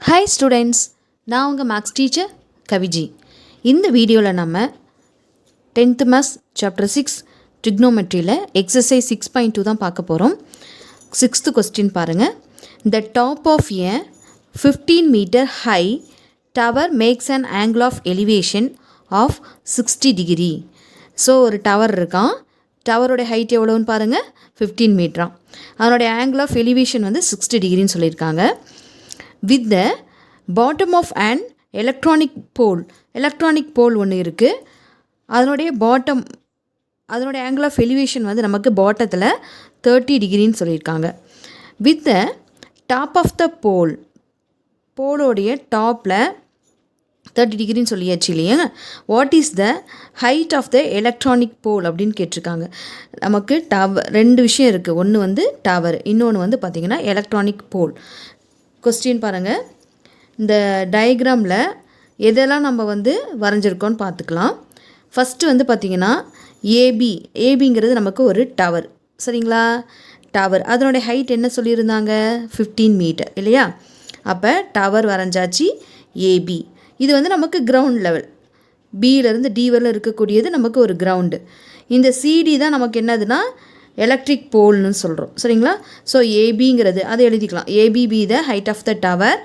Hi students, நான் உங்கள் maths teacher கவிஜி. இந்த வீடியோவில் நம்ம 10th மேத்ஸ் சாப்டர் 6 ட்ரிக்னோமெட்ரியில் எக்ஸசைஸ் 6.2 தான் பார்க்க போகிறோம். 6th கொஸ்டின் பாருங்கள். The top of a 15 meter high tower makes an angle of elevation of 60 degree. So ஒரு டவர் இருக்கான். டவரோடைய ஹைட் எவ்வளோன்னு பாருங்கள், 15 மீட்டராம். அதனுடைய ஆங்கிள் ஆஃப் எலிவேஷன் வந்து 60 டிகிரின்னு சொல்லியிருக்காங்க. With the bottom of and electronic pole ஒன்று இருக்குது. அதனுடைய அதனுடைய ஆங்கிள் ஆஃப் எலிவேஷன் வந்து நமக்கு பாட்டத்தில் 30 டிகிரின்னு சொல்லியிருக்காங்க. With the top of the போலோடைய டாப்பில் 30 டிகிரின்னு சொல்லியாச்சு இல்லையா. What is the height of the electronic pole அப்படின்னு கேட்டிருக்காங்க. நமக்கு ரெண்டு விஷயம் இருக்குது. ஒன்று வந்து டவர், இன்னொன்று வந்து பார்த்திங்கன்னா எலக்ட்ரானிக் போல். கொஸ்டின் பாருங்கள். இந்த டயக்ராமில் எதெல்லாம் நம்ம வந்து வரைஞ்சிருக்கோன்னு பார்த்துக்கலாம். ஃபஸ்ட்டு வந்து பார்த்திங்கன்னா ஏபிங்கிறது நமக்கு ஒரு டவர், சரிங்களா. டவர் அதனுடைய ஹைட் என்ன சொல்லியிருந்தாங்க, 15 மீட்டர் இல்லையா. அப்போ டவர் வரைஞ்சாச்சு ஏபி. இது வந்து நமக்கு கிரவுண்ட் லெவல், பியிலேருந்து டி வரல இருக்கக்கூடியது நமக்கு ஒரு கிரவுண்டு. இந்த சிடி தான் நமக்கு என்னதுன்னா எலக்ட்ரிக் போல்னு சொல்கிறோம், சரிங்களா. ஸோ ஏபிங்கிறது அதை எழுதிக்கலாம். AB be the height of the tower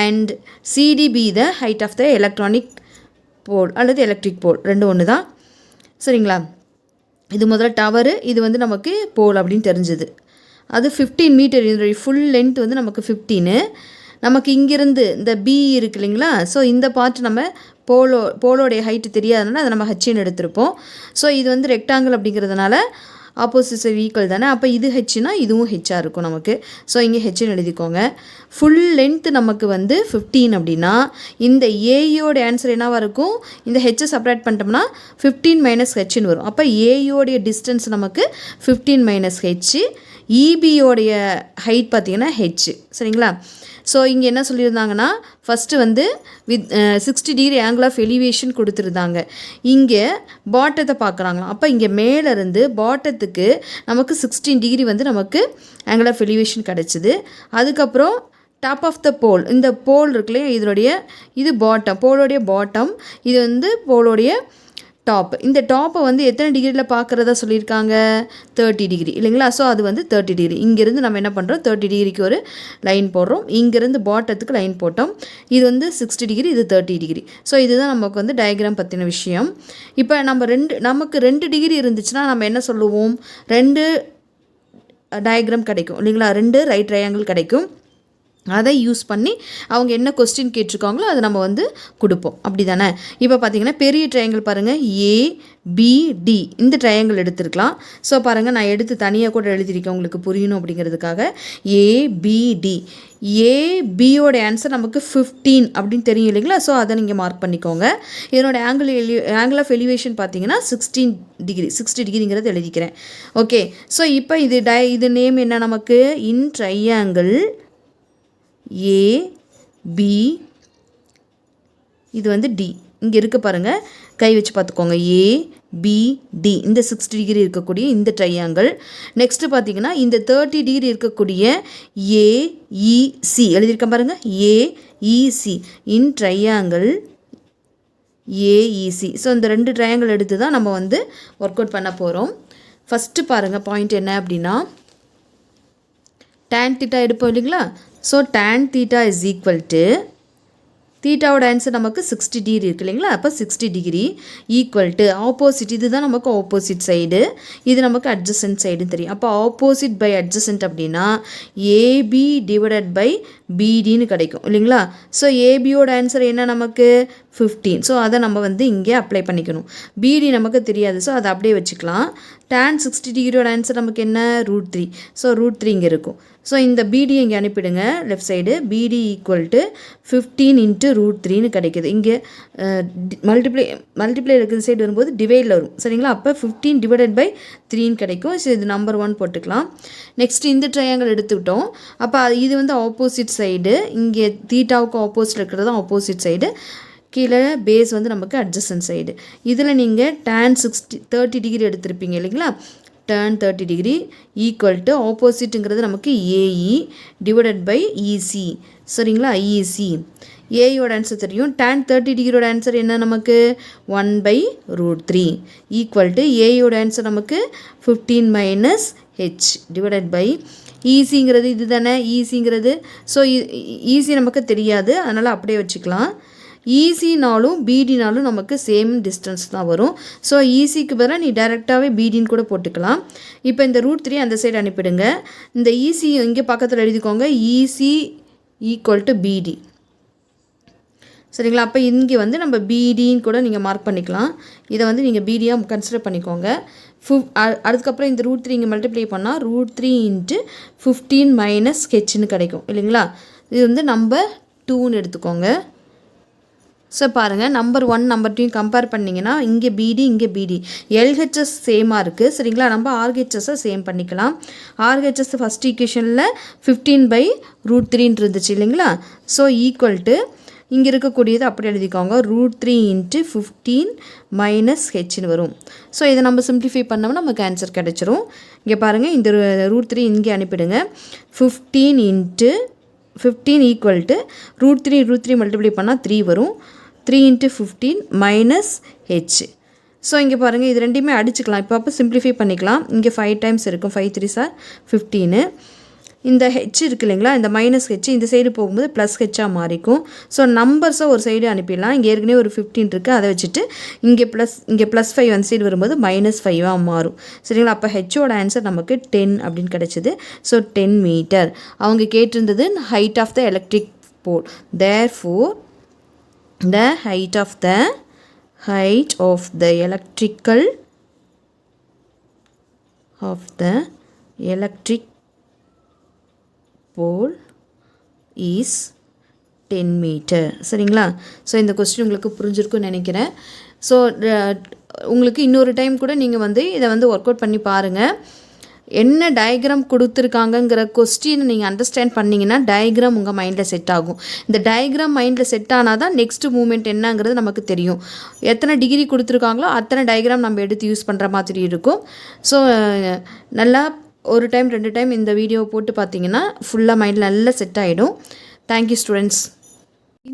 and CD be the height of the electronic pole அல்லது எலக்ட்ரிக் போல், ரெண்டு ஒன்று தான், சரிங்களா. இது முதல்ல டவரு, இது வந்து நமக்கு போல் அப்படின்னு தெரிஞ்சுது. அது 15 மீட்டர். இதனுடைய ஃபுல் லென்த் வந்து நமக்கு 15. நமக்கு இங்கேருந்து இந்த பி இருக்கு இல்லைங்களா. ஸோ இந்த பார்ட் நம்ம போலோடைய ஹைட்டு தெரியாதனால அதை நம்ம ஹெச்ன்னு எடுத்திருப்போம். ஸோ இது வந்து ரெக்டாங்கிள் அப்படிங்கிறதுனால ஆப்போசிட் சைடு ஈக்குவல் தானே. அப்போ இது ஹெச்னா இதுவும் ஹெச்சாக இருக்கும் நமக்கு. ஸோ இங்கே ஹெச்ன்னு எழுதிக்கோங்க. ஃபுல் லென்த்து நமக்கு வந்து 15 அப்படின்னா இந்த ஏயோட ஆன்சர் என்னவாக இருக்கும், இந்த ஹெச்சை செப்பரேட் பண்ணிட்டோம்னா 15 மைனஸ் ஹெச்ன்னு வரும். அப்போ ஏயோடைய டிஸ்டன்ஸ் நமக்கு 15 மைனஸ் ஹெச். இபியோடைய ஹைட் பார்த்திங்கன்னா ஹெச், சரிங்களா. ஸோ இங்கே என்ன சொல்லியிருந்தாங்கன்னா ஃபஸ்ட்டு வந்து with 60 degree angle of elevation கொடுத்துருந்தாங்க. இங்கே பாட்டத்தை பார்க்குறாங்களாம். அப்போ இங்கே மேலேருந்து பாட்டத்துக்கு நமக்கு 16 டிகிரி வந்து நமக்கு ஆங்கிள் ஆஃப் எலிவேஷன் கிடச்சிது. அதுக்கப்புறம் டாப் ஆஃப் த போல், இந்த போல் இருக்குல்லையா, இது போலோடைய பாட்டம், இது வந்து போலோடைய டாப். இந்த டாப்பை வந்து எத்தனை டிகிரியில் பார்க்குறதா சொல்லியிருக்காங்க, 30 டிகிரி இல்லைங்களா. ஸோ அது வந்து 30 டிகிரி. இங்கேருந்து நம்ம என்ன பண்ணுறோம், 30 டிகிரிக்கு ஒரு லைன் போடுறோம். இங்கேருந்து பாட்டத்துக்கு லைன் போட்டோம். இது வந்து 60 டிகிரி, இது 30 டிகிரி. ஸோ இதுதான் நமக்கு வந்து டயக்ராம் பற்றின விஷயம். இப்போ நமக்கு 2 டிகிரி இருந்துச்சுன்னா நம்ம என்ன சொல்லுவோம், 2 டயக்ராம் கிடைக்கும் இல்லைங்களா, 2 ரைட் ட்ரையாங்கிள் கிடைக்கும். அதை யூஸ் பண்ணி அவங்க என்ன கொஸ்டின் கேட்டிருக்காங்களோ அதை நம்ம வந்து கொடுப்போம், அப்படி தானே. இப்போ பார்த்தீங்கன்னா பெரிய ட்ரையாங்கிள் பாருங்கள், ஏபிடி இந்த ட்ரையாங்கிள் எடுத்துருக்கலாம். ஸோ பாருங்கள், நான் எடுத்து தனியாக கூட எழுதியிருக்கேன் உங்களுக்கு புரியணும் அப்படிங்கிறதுக்காக. ஏபிடி, ஏபியோட ஆன்சர் நமக்கு 15 அப்படின்னு தெரியும் இல்லைங்களா. ஸோ அதை நீங்கள் மார்க் பண்ணிக்கோங்க. இதனோட ஆங்கிள் ஆஃப் எலிவேஷன் பார்த்தீங்கன்னா 16 டிகிரி, 60 டிகிரிங்கிறது எழுதிக்கிறேன். ஓகே. ஸோ இப்போ இது நேம் என்ன நமக்கு, இன் ட்ரையாங்கிள் ஏபி, இது வந்து டி இங்கே இருக்க பாருங்கள், கை வச்சு பார்த்துக்கோங்க. ஏபிடி இந்த 60 டிகிரி இருக்கக்கூடிய இந்த ட்ரையாங்கிள். நெக்ஸ்ட்டு பார்த்தீங்கன்னா இந்த 30 டிகிரி இருக்கக்கூடிய ஏஇசி எழுதியிருக்கேன் பாருங்கள், ஏஇசி இன் ட்ரையாங்கிள் ஏஇசி. ஸோ இந்த 2 ட்ரையாங்கிள் எடுத்து தான் நம்ம வந்து ஒர்க் அவுட் பண்ண போகிறோம். ஃபஸ்ட்டு பாருங்கள், பாயிண்ட் என்ன அப்படின்னா tan θ எடுப்போம் இல்லைங்களா. So tan θ is equal to, தீட்டாவோட ஆன்சர் நமக்கு 60 டிகிரி இருக்குது இல்லைங்களா. அப்போ 60 டிகிரி ஈக்குவல் டு ஆப்போசிட், இதுதான் நமக்கு ஆப்போசிட் சைடு, இது நமக்கு அட்ஜசன்ட் சைடுன்னு தெரியும். அப்போ ஆப்போசிட் பை அட்ஜசன்ட் அப்படின்னா ஏபி டிவைடட் பை பிடின்னு கிடைக்கும் இல்லைங்களா. ஸோ ஏபியோட ஆன்சர் என்ன நமக்கு 15. ஸோ அதை நம்ம வந்து இங்கே அப்ளை பண்ணிக்கணும். பிடி நமக்கு தெரியாது, ஸோ அதை அப்படியே வச்சுக்கலாம். tan 60 டிகிரியோட ஆன்சர் நமக்கு என்ன, √3. ஸோ √3 இங்கே இருக்கும். ஸோ இந்த பிடி இங்கே அனுப்பிடுங்க லெஃப்ட் சைடு. பிடி ஈக்குவல் டு 15 இன்ட்டு √3ன்னு கிடைக்கிது. இங்கே மல்டிப்ளை இருக்கிற சைடு வரும்போது டிவைடில் வரும், சரிங்களா. அப்போ 15 டிவைடட் பை 3ன்னு கிடைக்கும். ஸோ இது நம்பர் 1 போட்டுக்கலாம். நெக்ஸ்ட் இந்த ட்ரையாங்கிள் எடுத்துக்கிட்டோம். அப்போ இது வந்து ஆப்போசிட் சைடு, இங்கே தீட்டாவுக்கு ஆப்போசிட் இருக்கிறது ஆப்போசிட் சைடு, கீழே பேஸ் வந்து நமக்கு அட்ஜசன்ட் சைடு. இதில் நீங்கள் tan 30 டிகிரி எடுத்திருப்பீங்க இல்லைங்களா. tan 30 degree equal to opposite நமக்கு AE divided by EC. சரிங்களா. ஈஸி. ஏயோட ஆன்சர் தெரியும். tan 30 டிகிரியோட ஆன்சர் என்ன நமக்கு 1/√3 ஈக்குவல் டு ஏயோட ஆன்சர் நமக்கு 15 - h டிவைடட் பை ஈஸிங்கிறது இது தானே ஈஸிங்கிறது. ஸோ ஈஸி நமக்கு தெரியாது, அதனால் அப்படியே வச்சுக்கலாம். ஈஸினாலும் பிடினாலும் நமக்கு சேம் டிஸ்டன்ஸ் தான் வரும். ஸோ ஈஸிக்கு பதிலாக நீ டைரெக்டாகவே பிடின்னு கூட போட்டுக்கலாம். இப்போ இந்த √3 அந்த சைடு அனுப்பிடுங்க. இந்த ஈஸி இங்கே பக்கத்தில் எழுதிக்கோங்க. ஈஸி ஈக்குவல் டு பிடி. சரிங்களா. அப்போ இங்கே வந்து நம்ம பிடின்னு கூட நீங்கள் மார்க் பண்ணிக்கலாம். இதை வந்து நீங்கள் பிடியாக கன்சிடர் பண்ணிக்கோங்க. அதுக்கப்புறம் இந்த √3 இங்கே மல்டிப்ளை பண்ணால் √3 × 15 - h கிடைக்கும் இல்லைங்களா. இது வந்து நம்பர் 2ன்னு எடுத்துக்கோங்க. ஸோ பாருங்கள், நம்பர் 1 நம்பர் 2 கம்பேர் பண்ணிங்கன்னா இங்கே பிடி இங்கே பிடி எல்ஹெச்எஸ் சேமாக இருக்குது. சரிங்களா. நம்ம ஆர்ஹெச்எஸ்ஸை சேம் பண்ணிக்கலாம். ஆர்ஹெச்எஸ் ஃபஸ்ட் ஈக்குவேஷனில் 15/√3 இருந்துச்சு இல்லைங்களா. ஸோ ஈக்குவல் டு இங்கே இருக்கக்கூடியது அப்படி எழுதிக்கோங்க. √3 × 15 - h வரும். ஸோ இதை நம்ம சிம்பிளிஃபை பண்ணோம்னா நமக்கு ஆன்சர் கிடச்சிரும். இங்கே பாருங்கள், இந்த √3 இங்கே அனுப்பிடுங்க. 15 × 15 ஈக்குவல் டு √3 மல்டிப்ளை பண்ணால் 3 வரும். 3 × 15 - h. ஸோ இங்கே பாருங்கள், இது ரெண்டையுமே அடிச்சுக்கலாம். இப்போ சிம்பிளிஃபை பண்ணிக்கலாம். இங்கே 5 டைம்ஸ் இருக்கும். 5 3 சார் 15. இந்த ஹெச் இருக்குது இல்லைங்களா, இந்த -h இந்த சைடு போகும்போது +h மாறிக்கும். ஸோ நம்பர்ஸை ஒரு சைடு அனுப்பிடலாம். இங்கே ஏற்கனவே ஒரு 15 இருக்குது, அதை வச்சுட்டு இங்கே +5 அந்த சைடு வரும்போது -5 மாறும். சரிங்களா. அப்போ ஹெச்சோட ஆன்சர் நமக்கு 10 அப்படின்னு கிடச்சிது. So 10 metre. அவங்க கேட்டிருந்தது height of the electric pole. Therefore the height of the electric pole is 10 meter. சரிங்களா. ஸோ இந்த கொஸ்டின் உங்களுக்கு புரிஞ்சிருக்குன்னு நினைக்கிறேன். ஸோ உங்களுக்கு இன்னொரு டைம் கூட நீங்கள் வந்து இதை வந்து ஒர்க் அவுட் பண்ணி பாருங்கள். என்ன டயக்ராம் கொடுத்துருக்காங்கங்கிற கொஸ்டின் நீங்கள் அண்டர்ஸ்டாண்ட் பண்ணிங்கன்னா டயக்ராம் உங்கள் மைண்டில் செட் ஆகும். இந்த டயக்ராம் மைண்டில் செட் ஆனால் தான் நெக்ஸ்ட் மூமெண்ட் என்னங்கிறது நமக்கு தெரியும். எத்தனை டிகிரி கொடுத்துருக்காங்களோ அத்தனை டயக்ராம் நம்ம எடுத்து யூஸ் பண்ணுற மாதிரி இருக்கும். ஸோ நல்லா ஒரு டைம் 2 டைம் இந்த வீடியோ போட்டு பார்த்தீங்கன்னா ஃபுல்லாக மைண்டில் நல்லா செட் ஆகிடும். Thank you students.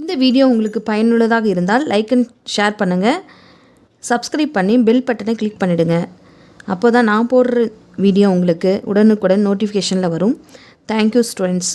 இந்த வீடியோ உங்களுக்கு பயனுள்ளதாக இருந்தால் லைக் அண்ட் ஷேர் பண்ணுங்கள். சப்ஸ்கிரைப் பண்ணி பெல் பட்டனை கிளிக் பண்ணிவிடுங்க. அப்போ தான் நான் போடுற வீடியோ உங்களுக்கு உடனுக்குடன் நோட்டிஃபிகேஷனில் வரும். Thank you students.